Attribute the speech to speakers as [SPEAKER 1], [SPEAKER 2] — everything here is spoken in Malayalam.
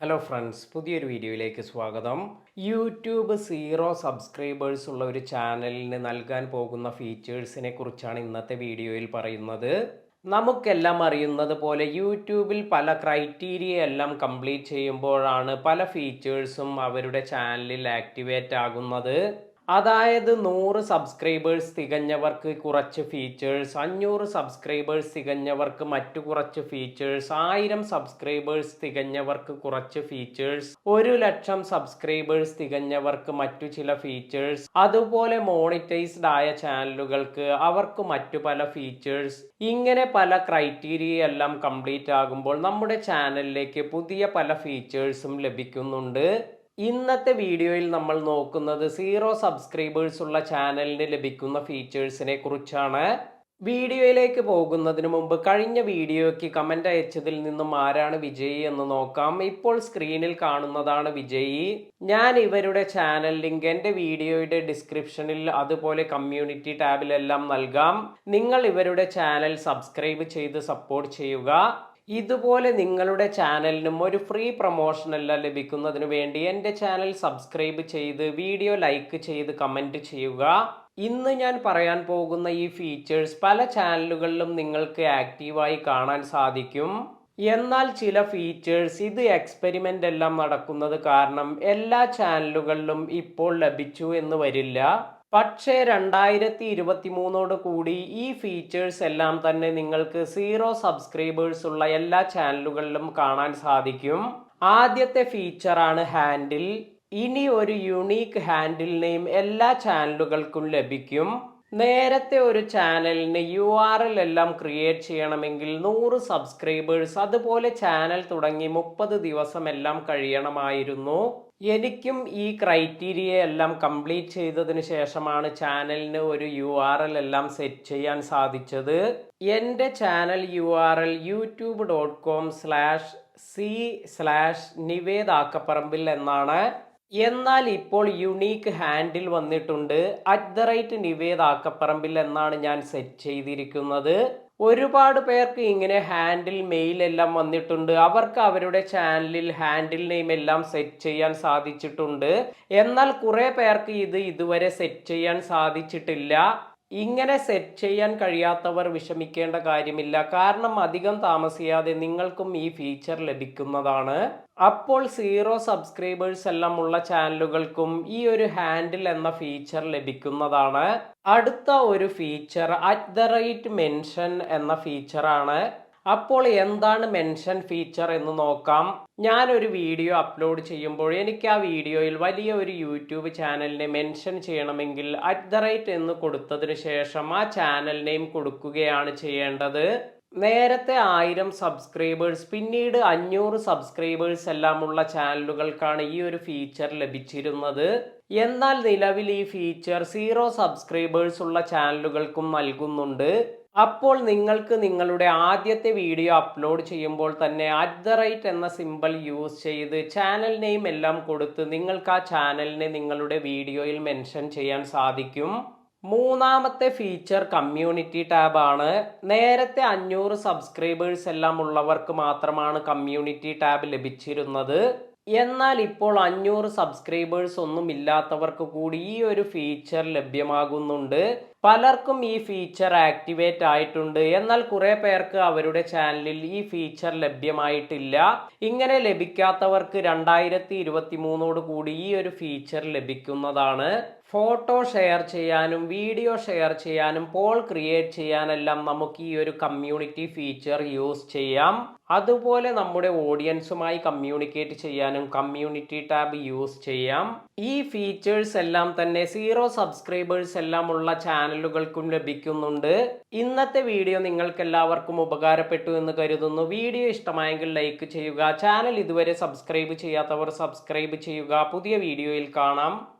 [SPEAKER 1] ഹലോ ഫ്രണ്ട്സ്, പുതിയൊരു വീഡിയോയിലേക്ക് സ്വാഗതം. യൂട്യൂബ് സീറോ സബ്സ്ക്രൈബേഴ്സ് ഉള്ള ഒരു ചാനലിന് നൽകാൻ പോകുന്ന ഫീച്ചേഴ്സിനെ കുറിച്ചാണ് ഇന്നത്തെ വീഡിയോയിൽ പറയുന്നത്. നമുക്കെല്ലാം അറിയുന്നത് പോലെ യൂട്യൂബിൽ പല ക്രൈറ്റീരിയ എല്ലാം കംപ്ലീറ്റ് ചെയ്യുമ്പോഴാണ് പല ഫീച്ചേഴ്സും അവരുടെ ചാനലിൽ ആക്ടിവേറ്റ് ആകുന്നത്. അതായത് 100 സബ്സ്ക്രൈബേഴ്സ് തികഞ്ഞവർക്ക് കുറച്ച് ഫീച്ചേഴ്സ്, 500 സബ്സ്ക്രൈബേഴ്സ് തികഞ്ഞവർക്ക് മറ്റു കുറച്ച് ഫീച്ചേഴ്സ്, 1000 സബ്സ്ക്രൈബേഴ്സ് തികഞ്ഞവർക്ക് കുറച്ച് ഫീച്ചേഴ്സ്, 1,00,000 സബ്സ്ക്രൈബേഴ്സ് തികഞ്ഞവർക്ക് മറ്റു ചില ഫീച്ചേഴ്സ്, അതുപോലെ മോണിറ്റൈസ്ഡ് ആയ ചാനലുകൾക്ക് അവർക്ക് മറ്റു പല ഫീച്ചേഴ്സ്. ഇങ്ങനെ പല ക്രൈറ്റീരിയ എല്ലാം കംപ്ലീറ്റ് ആകുമ്പോൾ നമ്മുടെ ചാനലിലേക്ക് പുതിയ പല ഫീച്ചേഴ്സും ലഭിക്കുന്നുണ്ട്. ഇന്നത്തെ വീഡിയോയിൽ നമ്മൾ നോക്കുന്നത് സീറോ സബ്സ്ക്രൈബേഴ്സ് ഉള്ള ചാനലിന് ലഭിക്കുന്ന ഫീച്ചേഴ്സിനെ കുറിച്ചാണ്. വീഡിയോയിലേക്ക് പോകുന്നതിന് മുമ്പ് കഴിഞ്ഞ വീഡിയോയ്ക്ക് കമൻ്റ് അയച്ചതിൽ നിന്നും ആരാണ് വിജയി എന്ന് നോക്കാം. ഇപ്പോൾ സ്ക്രീനിൽ കാണുന്നതാണ് വിജയി. ഞാൻ ഇവരുടെ ചാനൽ ലിങ്ക് എൻ്റെ വീഡിയോയുടെ ഡിസ്ക്രിപ്ഷനിൽ അതുപോലെ കമ്മ്യൂണിറ്റി ടാബിലെല്ലാം നൽകാം. നിങ്ങൾ ഇവരുടെ ചാനൽ സബ്സ്ക്രൈബ് ചെയ്ത് സപ്പോർട്ട് ചെയ്യുക. ഇതുപോലെ നിങ്ങളുടെ ചാനലിനും ഒരു ഫ്രീ പ്രൊമോഷൻ എല്ലാം ലഭിക്കുന്നതിന് വേണ്ടി എൻ്റെ ചാനൽ സബ്സ്ക്രൈബ് ചെയ്ത് വീഡിയോ ലൈക്ക് ചെയ്ത് കമൻറ്റ് ചെയ്യുക. ഇന്ന് ഞാൻ പറയാൻ പോകുന്ന ഈ ഫീച്ചേഴ്സ് പല ചാനലുകളിലും നിങ്ങൾക്ക് ആക്റ്റീവായി കാണാൻ സാധിക്കും. എന്നാൽ ചില ഫീച്ചേഴ്സ് ഇത് എക്സ്പെരിമെൻ്റ് എല്ലാം നടക്കുന്നത് കാരണം എല്ലാ ചാനലുകളിലും ഇപ്പോൾ ലഭിച്ചു എന്ന് വരില്ല. പക്ഷേ 2023 കൂടി ഈ ഫീച്ചേഴ്സ് എല്ലാം തന്നെ നിങ്ങൾക്ക് സീറോ സബ്സ്ക്രൈബേഴ്സ് ഉള്ള എല്ലാ ചാനലുകളിലും കാണാൻ സാധിക്കും. ആദ്യത്തെ ഫീച്ചറാണ് ഹാൻഡിൽ. ഇനി ഒരു യുണീക്ക് ഹാൻഡിൽ നെയിം എല്ലാ ചാനലുകൾക്കും ലഭിക്കും. നേരത്തെ ഒരു ചാനലിന് URL എല്ലാം ക്രിയേറ്റ് ചെയ്യണമെങ്കിൽ 100 സബ്സ്ക്രൈബേഴ്സ് അതുപോലെ ചാനൽ തുടങ്ങി 30 ദിവസം എല്ലാം കഴിയണമായിരുന്നു. എനിക്കും ഈ ക്രൈറ്റീരിയ എല്ലാം കംപ്ലീറ്റ് ചെയ്തതിന് ശേഷമാണ് ചാനലിന് ഒരു URL എല്ലാം സെറ്റ് ചെയ്യാൻ സാധിച്ചത്. എൻ്റെ ചാനൽ URL youtube.com/c/Nived Akkaparambil എന്നാണ്. എന്നാൽ ഇപ്പോൾ യുണീക്ക് ഹാൻഡിൽ വന്നിട്ടുണ്ട്. @Nived Akkaparambil എന്നാണ് ഞാൻ സെറ്റ് ചെയ്തിരിക്കുന്നത്. ഒരുപാട് പേർക്ക് ഇങ്ങനെ ഹാൻഡിൽ മെയിൽ എല്ലാം വന്നിട്ടുണ്ട്. അവർക്ക് അവരുടെ ചാനലിൽ ഹാൻഡിൽ നെയിം എല്ലാം സെറ്റ് ചെയ്യാൻ സാധിച്ചിട്ടുണ്ട്. എന്നാൽ കുറെ പേർക്ക് ഇത് ഇതുവരെ സെറ്റ് ചെയ്യാൻ സാധിച്ചിട്ടില്ല. ഇങ്ങനെ സെറ്റ് ചെയ്യാൻ കഴിയാത്തവർ വിഷമിക്കേണ്ട കാര്യമില്ല. കാരണം അധികം താമസിയാതെ നിങ്ങൾക്കും ഈ ഫീച്ചർ ലഭിക്കുന്നതാണ്. അപ്പോൾ സീറോ സബ്സ്ക്രൈബേഴ്സ് എല്ലാം ഉള്ള ചാനലുകൾക്കും ഈ ഒരു ഹാൻഡിൽ എന്ന ഫീച്ചർ ലഭിക്കുന്നതാണ്. അടുത്ത ഒരു ഫീച്ചർ @mention എന്ന ഫീച്ചറാണ്. അപ്പോൾ എന്താണ് മെൻഷൻ ഫീച്ചർ എന്ന് നോക്കാം. ഞാനൊരു വീഡിയോ അപ്ലോഡ് ചെയ്യുമ്പോൾ എനിക്ക് ആ വീഡിയോയിൽ വലിയ ഒരു യൂട്യൂബ് ചാനലിനെ മെൻഷൻ ചെയ്യണമെങ്കിൽ എന്ന് കൊടുത്തതിന് ശേഷം ആ ചാനൽ നെയിം കൊടുക്കുകയാണ് ചെയ്യേണ്ടത്. നേരത്തെ 1000 സബ്സ്ക്രൈബേഴ്സ് പിന്നീട് 500 സബ്സ്ക്രൈബേഴ്സ് എല്ലാം ഉള്ള ചാനലുകൾക്കാണ് ഈ ഒരു ഫീച്ചർ ലഭിച്ചിരുന്നത്. എന്നാൽ നിലവിൽ ഈ ഫീച്ചർ സീറോ സബ്സ്ക്രൈബേഴ്സ് ഉള്ള ചാനലുകൾക്കും നൽകുന്നുണ്ട്. അപ്പോൾ നിങ്ങൾക്ക് നിങ്ങളുടെ ആദ്യത്തെ വീഡിയോ അപ്ലോഡ് ചെയ്യുമ്പോൾ തന്നെ എന്ന സിമ്പൽ യൂസ് ചെയ്ത് ചാനൽ നെയിം എല്ലാം കൊടുത്ത് നിങ്ങൾക്ക് ആ ചാനലിനെ നിങ്ങളുടെ വീഡിയോയിൽ മെൻഷൻ ചെയ്യാൻ സാധിക്കും. മൂന്നാമത്തെ ഫീച്ചർ കമ്മ്യൂണിറ്റി ടാബ് ആണ്. നേരത്തെ 500 സബ്സ്ക്രൈബേഴ്സ് എല്ലാം ഉള്ളവർക്ക് മാത്രമാണ് കമ്മ്യൂണിറ്റി ടാബ് ലഭിച്ചിരുന്നത്. എന്നാൽ ഇപ്പോൾ 500 സബ്സ്ക്രൈബേഴ്സ് ഒന്നും ഇല്ലാത്തവർക്ക് കൂടി ഈ ഒരു ഫീച്ചർ ലഭ്യമാകുന്നുണ്ട്. പലർക്കും ഈ ഫീച്ചർ ആക്ടിവേറ്റ് ആയിട്ടുണ്ട്. എന്നാൽ കുറെ പേർക്ക് അവരുടെ ചാനലിൽ ഈ ഫീച്ചർ ലഭ്യമായിട്ടില്ല. ഇങ്ങനെ ലഭിക്കാത്തവർക്ക് 2023 കൂടി ഈ ഒരു ഫീച്ചർ ലഭിക്കുന്നതാണ്. ഫോട്ടോ ഷെയർ ചെയ്യാനും വീഡിയോ ഷെയർ ചെയ്യാനും പോൾ ക്രിയേറ്റ് ചെയ്യാനെല്ലാം നമുക്ക് ഈ ഒരു കമ്മ്യൂണിറ്റി ഫീച്ചർ യൂസ് ചെയ്യാം. അതുപോലെ നമ്മുടെ ഓഡിയൻസുമായി കമ്മ്യൂണിക്കേറ്റ് ചെയ്യാനും കമ്മ്യൂണിറ്റി ടാബ് യൂസ് ചെയ്യാം. ഈ ഫീച്ചേഴ്സ് എല്ലാം തന്നെ സീറോ സബ്സ്ക്രൈബേഴ്സ് എല്ലാം ഉള്ള ചാനലുകൾക്കും ലഭിക്കുന്നുണ്ട്. ഇന്നത്തെ വീഡിയോ നിങ്ങൾക്ക് എല്ലാവർക്കും ഉപകാരപ്പെട്ടു എന്ന് കരുതുന്നു. വീഡിയോ ഇഷ്ടമായെങ്കിൽ ലൈക്ക് ചെയ്യുക. ചാനൽ ഇതുവരെ സബ്സ്ക്രൈബ് ചെയ്യാത്തവർ സബ്സ്ക്രൈബ് ചെയ്യുക. പുതിയ വീഡിയോയിൽ കാണാം.